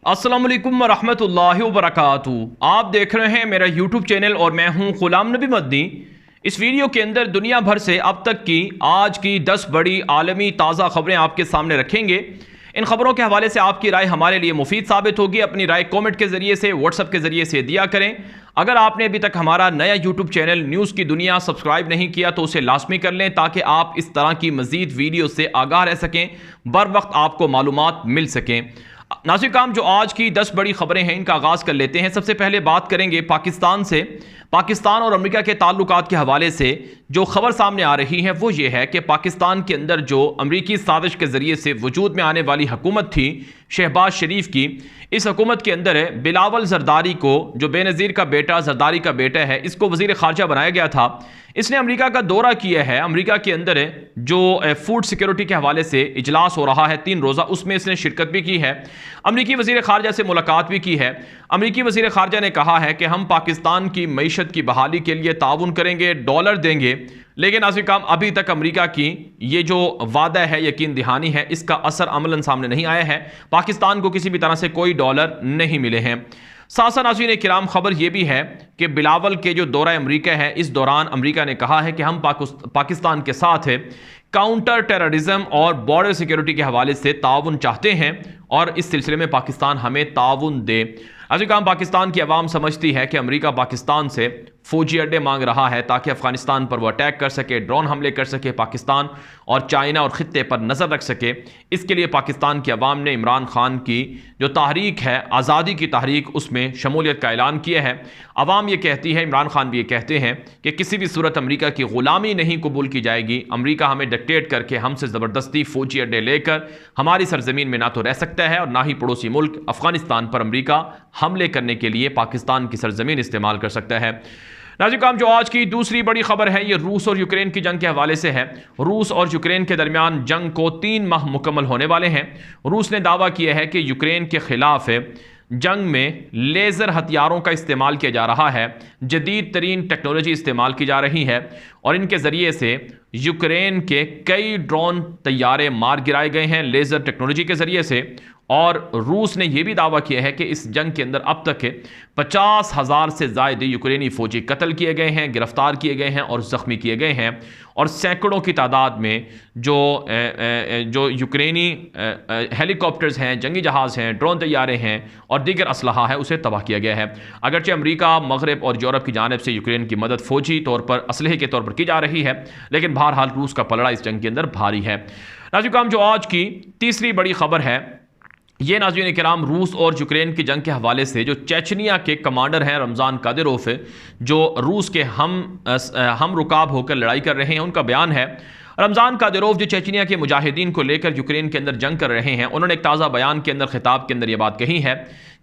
अस्सलाम वालेकुम रहमतुल्लाहि व बरकातुहू। आप देख रहे हैं मेरा यूट्यूब चैनल और मैं हूं गुलाम नबी मदनी। इस वीडियो के अंदर दुनिया भर से अब तक की आज की 10 बड़ी आलमी ताज़ा खबरें आपके सामने रखेंगे। इन खबरों के हवाले से आपकी राय हमारे लिए मुफीद साबित होगी। अपनी राय कमेंट के ज़रिए से, व्हाट्सएप के ज़रिए से दिया करें। अगर आपने अभी तक हमारा नया यूट्यूब चैनल न्यूज़ की दुनिया सब्सक्राइब नहीं किया तो उसे लाजमी कर लें, ताकि आप इस तरह की मज़ीद वीडियो से आगाह रह सकें, बर वक्त आपको मालूमात मिल सकें। नाज़रीन काम, जो आज की 10 बड़ी खबरें हैं इनका आगाज़ कर लेते हैं। सबसे पहले बात करेंगे पाकिस्तान से। पाकिस्तान और अमेरिका के ताल्लुकात के हवाले से जो खबर सामने आ रही है वो ये है कि पाकिस्तान के अंदर जो अमरीकी साजिश के ज़रिए से वजूद में आने वाली हुकूमत थी शहबाज शरीफ की, इस हुकूमत के अंदर बिलावल जरदारी को, जो बेनज़ीर का बेटा, जरदारी का बेटा है, इसको वज़ीर ख़ारजा बनाया गया था। इसने अमेरिका का दौरा किया है। अमेरिका के अंदर जो फूड सिक्योरिटी के हवाले से इजलास हो रहा है 3 रोज़ा, उसमें इसने शिरकत भी की है। अमेरिकी वज़ीर ख़ारजा से मुलाकात भी की है। अमेरिकी वज़ीर ख़ारजा ने कहा है कि हम पाकिस्तान की मईशत की बहाली के लिए ताउन करेंगे, डॉलर देंगे। लेकिन नाज़रीन काम, अभी तक अमेरिका की ये जो वादा है, यकीन दहानी है, इसका असर अमलन सामने नहीं आया है। पाकिस्तान को किसी भी तरह से कोई डॉलर नहीं मिले हैं। साथ साथ नाज़रीन किराम, खबर यह भी है कि बिलावल के जो दौरा अमेरिका है, इस दौरान अमेरिका ने कहा है कि हम पाकिस्तान के साथ काउंटर टेररिज्म और बॉर्डर सिक्योरिटी के हवाले से ताउन चाहते हैं और इस सिलसिले में पाकिस्तान हमें ताउन दे। अजी काम, पाकिस्तान की आवाम समझती है कि अमेरिका पाकिस्तान से फौजी अड्डे मांग रहा है ताकि अफगानिस्तान पर वो अटैक कर सके, ड्रोन हमले कर सके, पाकिस्तान और चाइना और ख़ित्ते पर नज़र रख सके। इसके लिए पाकिस्तान की आवाम ने इमरान खान की जो तहरीक है, आज़ादी की तहरीक, उसमें शमूलियत का ऐलान किया है। आवाम ये कहती है, इमरान खान भी ये कहते हैं कि किसी भी सूरत अमेरिका की ग़ुलामी नहीं कबूल की जाएगी। अमेरिका हमें डिक्टेट करके हमसे ज़बरदस्ती फ़ौजी अड्डे लेकर हमारी सरजमीन में ना तो रह सकता है और ना ही पड़ोसी मुल्क अफ़गानिस्तान पर अमेरिका हमले करने के लिए पाकिस्तान की सरजमीन इस्तेमाल कर सकता है। नाज़रीन काम, जो आज की दूसरी बड़ी खबर है ये रूस और यूक्रेन की जंग के हवाले से है। रूस और यूक्रेन के दरमियान जंग को 3 माह मुकम्मल होने वाले हैं। रूस ने दावा किया है कि यूक्रेन के खिलाफ जंग में लेज़र हथियारों का इस्तेमाल किया जा रहा है, जदीद तरीन टेक्नोलॉजी इस्तेमाल की जा रही है और इनके ज़रिए से यूक्रेन के कई ड्रोन तैयारे मार गिराए गए हैं लेज़र टेक्नोलॉजी के ज़रिए से। और रूस ने यह भी दावा किया है कि इस जंग के अंदर अब तक 50,000 से ज़्यादा यूक्रेनी फ़ौजी कत्ल किए गए हैं, गिरफ्तार किए गए हैं और ज़ख्मी किए गए हैं और सैकड़ों की तादाद में जो यूक्रेनी हेलीकॉप्टर्स हैं, जंगी जहाज़ हैं, ड्रोन तैयारे हैं और दीगर असलहा है, उसे तबाह किया गया है। अगरचे अमेरिका, मगरब और यूरोप की जानिब से यूक्रेन की मदद फ़ौजी तौर पर, असलहे के तौर पर की जा रही है, लेकिन बहरहाल रूस का पलड़ा इस जंग के अंदर भारी है। नाज़रीन काम, जो आज की तीसरी बड़ी खबर है ये नाज़रीन किराम, रूस और यूक्रेन की जंग के हवाले से जो चेचनिया के कमांडर हैं रमज़ान कादिरोव, जो रूस के हम रुकाब होकर लड़ाई कर रहे हैं, उनका बयान है। रमज़ान कादिरोव जो चेचनिया के मुजाहिदीन को लेकर यूक्रेन के अंदर जंग कर रहे हैं, उन्होंने एक ताज़ा बयान के अंदर, खिताब के अंदर ये बात कही है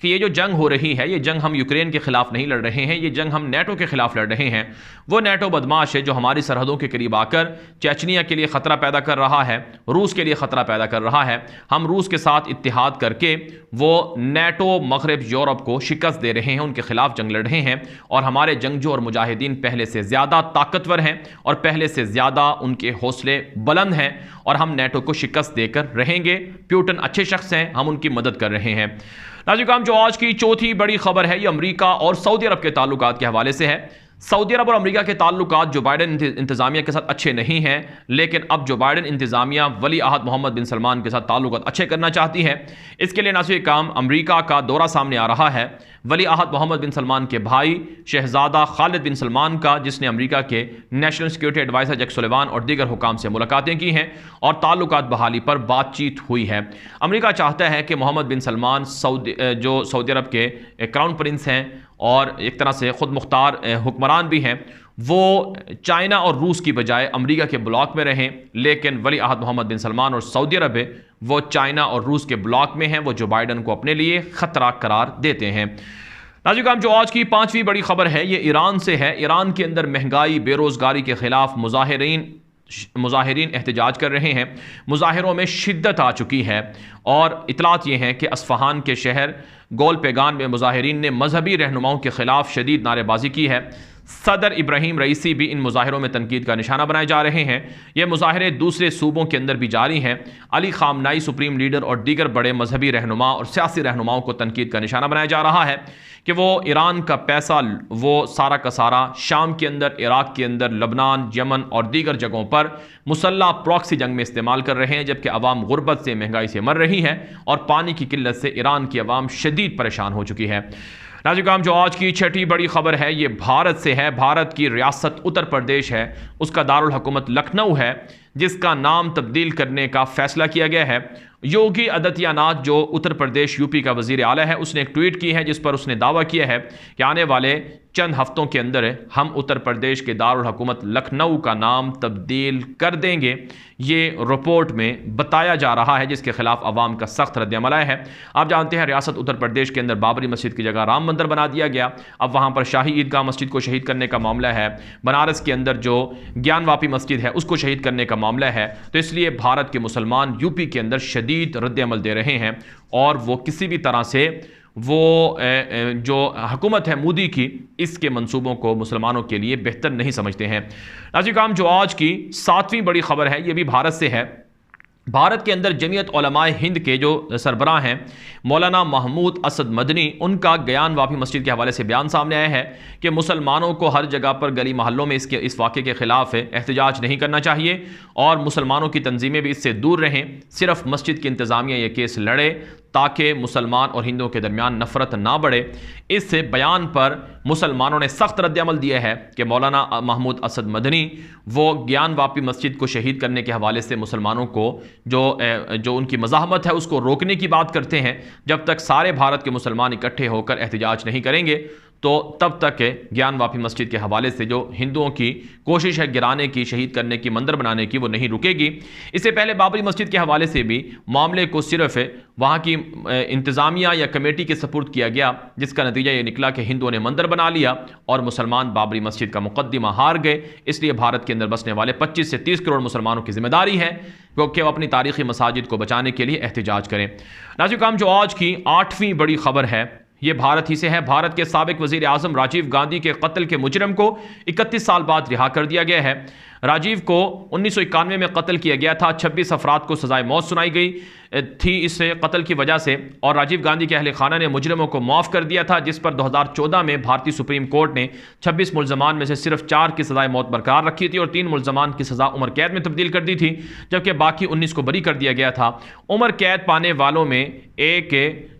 कि ये जो जंग हो रही है, ये जंग हम यूक्रेन के ख़िलाफ़ नहीं लड़ रहे हैं, ये जंग हम नेटो के ख़िलाफ़ लड़ रहे हैं। वो नेटो बदमाश है जो हमारी सरहदों के करीब आकर चेचनिया के लिए ख़तरा पैदा कर रहा है, रूस के लिए ख़तरा पैदा कर रहा है। हम रूस के साथ इत्तिहाद करके वो नेटो, मगरब, यूरोप को शिकस्त दे रहे हैं, उनके ख़िलाफ़ जंग लड़ रहे हैं और हमारे जंगजू और मुजाहिदीन पहले से ज़्यादा ताकतवर हैं और पहले से ज़्यादा उनके हौसले बुलंद हैं और हम नेटो को शिकस्त देकर रहेंगे। प्यूटन अच्छे शख्स हैं, हम उनकी मदद कर रहे हैं। नाज़रीन काम, जो आज की चौथी बड़ी खबर है ये अमेरिका और सऊदी अरब के ताल्लुकात के हवाले से है। सऊदी अरब और अमेरिका के ताल्लुकात जो बाइडन इंतज़ामिया के साथ अच्छे नहीं हैं, लेकिन अब जो बाइडन इंतज़ामिया वली अहद मोहम्मद बिन सलमान के साथ ताल्लुकात अच्छे करना चाहती है। इसके लिए नाज़रीन काम, अमेरिका का दौरा सामने आ रहा है वली अहद मोहम्मद बिन सलमान के भाई शहजादा खालिद बिन सलमान का, जिसने अमेरिका के national security adviser Jack Sullivan और दीगर हुकाम से मुलाकातें की हैं और ताल्लुकात बहाली पर बातचीत हुई है। अमेरिका चाहता है कि मोहम्मद बिन सलमान जो सऊदी अरब के क्राउन प्रिंस हैं और एक तरह से ख़ुद मुख्तार हुक्मरान भी हैं, वो चाइना और रूस की बजाय अमेरिका के ब्लॉक में रहें। लेकिन वली अहद मोहम्मद बिन सलमान और सऊदी अरब वो चाइना और रूस के ब्लॉक में हैं, वो जो बाइडन को अपने लिए ख़तरा करार देते हैं। नाज़रीन काम, जो आज की पांचवी बड़ी खबर है ये ईरान से है। ईरान के अंदर महंगाई, बेरोज़गारी के ख़िलाफ़ मुजाहिरीन एहतजाज कर रहे हैं। मुजाहिरों में शिद्दत आ चुकी है और इतलात ये हैं कि अस्फ़हान के शहर गोल पैगान में मुजाहिरीन ने मजहबी रहनुमाओं के ख़िलाफ़ शदीद नारेबाजी की है। सदर इब्राहिम रईसी भी इन मुजाहिरों में तनकीद का निशाना बनाए जा रहे हैं। ये मुजाहिरे दूसरे सूबों के अंदर भी जारी हैं। अली खामनाई सुप्रीम लीडर और दीगर बड़े मजहबी रहनुमा और सियासी रहनुमाओं को तनकीद का निशाना बनाया जा रहा है कि वो ईरान का पैसा वो सारा का सारा शाम के अंदर, इराक के अंदर, लबनान, यमन और दीगर जगहों पर मुसल्ला प्रॉक्सी जंग में इस्तेमाल कर रहे हैं, जबकि अवाम गुर्बत से, महंगाई से मर रही है और पानी की किल्लत से ईरान की अवाम शदीद परेशान हो चुकी है। नाज़रीन, जो आज की छठी बड़ी खबर है ये भारत से है। भारत की रियासत उत्तर प्रदेश है, उसका दारुल हुकूमत लखनऊ है, जिसका नाम तब्दील करने का फैसला किया गया है। योगी आदित्यनाथ जो उत्तर प्रदेश यूपी का वजीर आला है, उसने एक ट्वीट की है जिस पर उसने दावा किया है कि आने वाले चंद हफ्तों के अंदर हम उत्तर प्रदेश के दारुल हुकूमत लखनऊ का नाम तब्दील कर देंगे। ये रिपोर्ट में बताया जा रहा है, जिसके खिलाफ अवाम का सख्त रद्द-ए-अमल आया है। आप जानते हैं रियासत उत्तर प्रदेश के अंदर बाबरी मस्जिद की जगह राम मंदिर बना दिया गया। अब वहाँ पर शाही ईदगाह मस्जिद को शहीद करने का मामला है। बनारस के अंदर जो ज्ञानवापी मस्जिद है उसको शहीद करने का मामला है। तो इसलिए भारत के मुसलमान यूपी के अंदर शदीद रद्द-ए-अमल दे रहे हैं और वो किसी भी तरह से वो जो हुकूमत है मोदी की, इसके मंसूबों को मुसलमानों के लिए बेहतर नहीं समझते हैं। नाज़रीन, जो आज की 7वीं बड़ी खबर है ये भी भारत से है। भारत के अंदर जमीयत उलमाए हिंद के जो सरबराह हैं मौलाना महमूद असद मदनी, उनका ज्ञान वापी मस्जिद के हवाले से बयान सामने आया है कि मुसलमानों को हर जगह पर गली मोहल्लों में इस वाक़े के ख़िलाफ़ एहतजाज नहीं करना चाहिए और मुसलमानों की तंजीमें भी इससे दूर रहें। सिर्फ मस्जिद की इंतज़ामिया ये केस लड़े ताकि मुसलमान और हिंदुओं के दरमियान नफरत ना बढ़े। इस बयान पर मुसलमानों ने सख्त रद्द-ए-अमल दिया है कि मौलाना महमूद असद मदनी वो ज्ञान वापी मस्जिद को शहीद करने के हवाले से मुसलमानों को जो उनकी मज़ाहमत है उसको रोकने की बात करते हैं। जब तक सारे भारत के मुसलमान इकट्ठे होकर एहतजाज नहीं करेंगे तो तब तक ज्ञान वापी मस्जिद के हवाले से जो हिंदुओं की कोशिश है गिराने की, शहीद करने की, मंदिर बनाने की, वो नहीं रुकेगी। इससे पहले बाबरी मस्जिद के हवाले से भी मामले को सिर्फ वहाँ की इंतज़ामिया या कमेटी के सपुर्द किया गया, जिसका नतीजा ये निकला कि हिंदुओं ने मंदिर बना लिया और मुसलमान बाबरी मस्जिद का मुकद्दमा हार गए। इसलिए भारत के अंदर बसने वाले 25 से 30 करोड़ मुसलमानों की जिम्मेदारी है कि वो अपनी तारीखी मसाजिद को बचाने के लिए एहतजाज करें। नाज़रीन, जो आज की 8वीं बड़ी खबर है ये भारत ही से है। भारत के साबिक वजीर आजम राजीव गांधी के कत्ल के मुजरम को 31 साल बाद रिहा कर दिया गया है। राजीव को 1991 में कत्ल किया गया था। 26 अफराद को सजाए मौत सुनाई गई थी इस कत्ल की वजह से और राजीव गांधी के अहले खाना ने मुजरमों को माफ़ कर दिया था, जिस पर 2014 में भारतीय सुप्रीम कोर्ट ने 26 मुलजमान में से सिर्फ 4 की सजाए मौत बरकरार रखी थी और 3 मुलजमान की सजा उम्र कैद में तब्दील कर दी थी, जबकि बाकी 19 को बरी कर दिया गया था। उम्र कैद पाने वालों में एक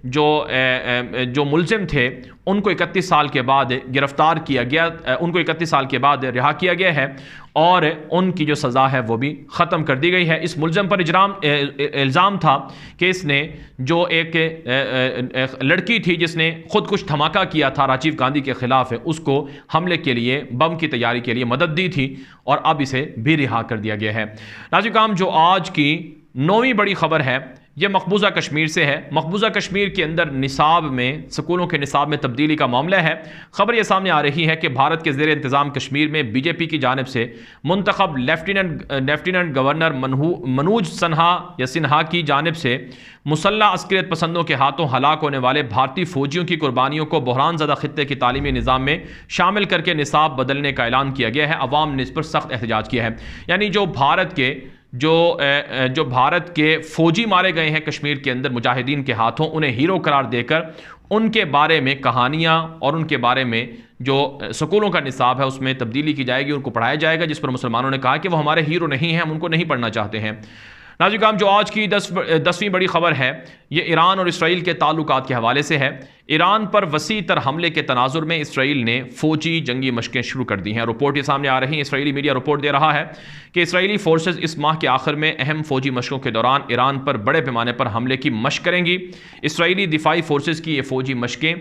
जो मुलजिम थे उनको 31 साल के बाद गिरफ्तार किया गया, उनको 31 साल के बाद रिहा किया गया है और उनकी जो सज़ा है वो भी ख़त्म कर दी गई है। इस मुलजिम पर इल्ज़ाम था कि इसने जो एक लड़की थी जिसने खुद कुछ धमाका किया था राजीव गांधी के ख़िलाफ़, उसको हमले के लिए, बम की तैयारी के लिए मदद दी थी और अब इसे भी रिहा कर दिया गया है। नाज़रीन, जो आज की 9वीं बड़ी खबर है यह मकबूजा कश्मीर से है। मकबूजा कश्मीर के अंदर निसाब में, स्कूलों के निसाब में तब्दीली का मामला है। खबर यह सामने आ रही है कि भारत के ज़ेर इंतज़ाम कश्मीर में बीजेपी की जानिब से मुंतखब लेफ्टिनेंट गवर्नर मनोज सिन्हा की जानिब से मुसल्ला अस्करियत पसंदों के हाथों हलाक होने वाले भारतीय फौजियों की कुर्बानियों को बहरान ज़दा खित्ते की तालीमी निज़ाम में शामिल करके निसाब बदलने का ऐलान किया गया है। अवाम ने इस पर सख्त एहतजाज किया है। यानी जो भारत के फौजी मारे गए हैं कश्मीर के अंदर मुजाहिदीन के हाथों, उन्हें हीरो करार देकर उनके बारे में कहानियाँ और उनके बारे में जो स्कूलों का निसाब है उसमें तब्दीली की जाएगी, उनको पढ़ाया जाएगा, जिस पर मुसलमानों ने कहा कि वो हमारे हीरो नहीं हैं, हम उनको नहीं पढ़ना चाहते हैं। नाज़रीन, जो आज की 10वीं बड़ी खबर है ये ईरान और इसराइल के ताल्लुकात के हवाले से है। ईरान पर वसी तर हमले के तनाजुर में इसराइल ने फौजी जंगी मशकें शुरू कर दी हैं। रिपोर्ट ये सामने आ रही है, इसराइली मीडिया रिपोर्ट दे रहा है कि इसराइली फोर्सेस इस माह के आखिर में अहम फौजी मशकों के दौरान ईरान पर बड़े पैमाने पर हमले की मशक करेंगी। इसराइली दिफाई फोर्सेस की ये फौजी मशकें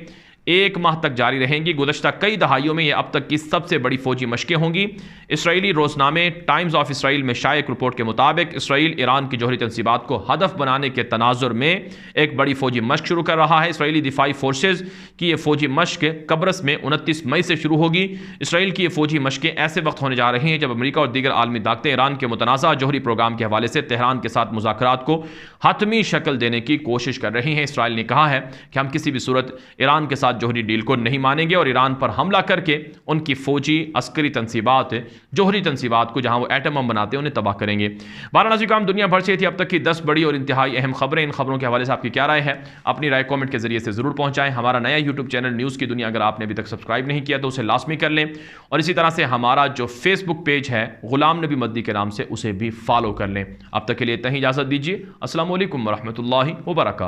1 माह तक जारी रहेंगी। गुज़श्ता कई दहाइयों में यह अब तक की सबसे बड़ी फौजी मशकें होंगी। इसराइली रोजनामे टाइम्स ऑफ इसराइल में शाया एक रिपोर्ट के मुताबिक इसराइल ईरान की जौहरी तंसीबात को हदफ बनाने के तनाजुर में एक बड़ी फौजी मशक शुरू कर रहा है। इसराइली दिफाई फोर्सेज की यह फौजी मशक कब्रस में 29 मई से शुरू होगी। इसराइल की ये फौजी मशकें ऐसे वक्त होने जा रही हैं जब अमेरिका और दीगर आलमी ताकतें ईरान के मुतनाज़ा जौहरी प्रोग्राम के हवाले से तेहरान के साथ मुज़ाकरात को हतमी शक्ल देने की कोशिश कर रही हैं। इसराइल ने कहा है कि हम किसी भी सूरत ईरान के साथ जोहरी डील को नहीं मानेंगे और ईरान पर हमला करके उनकी फौजी अस्करी तनसीबात, जोहरी तनसीबात को जहां वो एटम बम बनाते हैं उन्हें तबाह करेंगे। बारह काम दुनिया भर से थी अब तक की 10 बड़ी और इंतहाई अहम खबरें। इन खबरों के हवाले से आपकी क्या राय है? अपनी राय कमेंट के जरिए से जरूर पहुंचाएं। हमारा नया यूट्यूब चैनल न्यूज़ की दुनिया अगर आपने अभी तक सब्सक्राइब नहीं किया तो उसे लाजमी कर लें, और इसी तरह से हमारा जो फेसबुक पेज है गुलाम नबी मद्दी के नाम से, उसे भी फॉलो कर लें। अब तक के लिए इतना ही, इजाज़त दीजिए। अस्सलाम वालेकुम व रहमतुल्लाहि व बरकातुहू।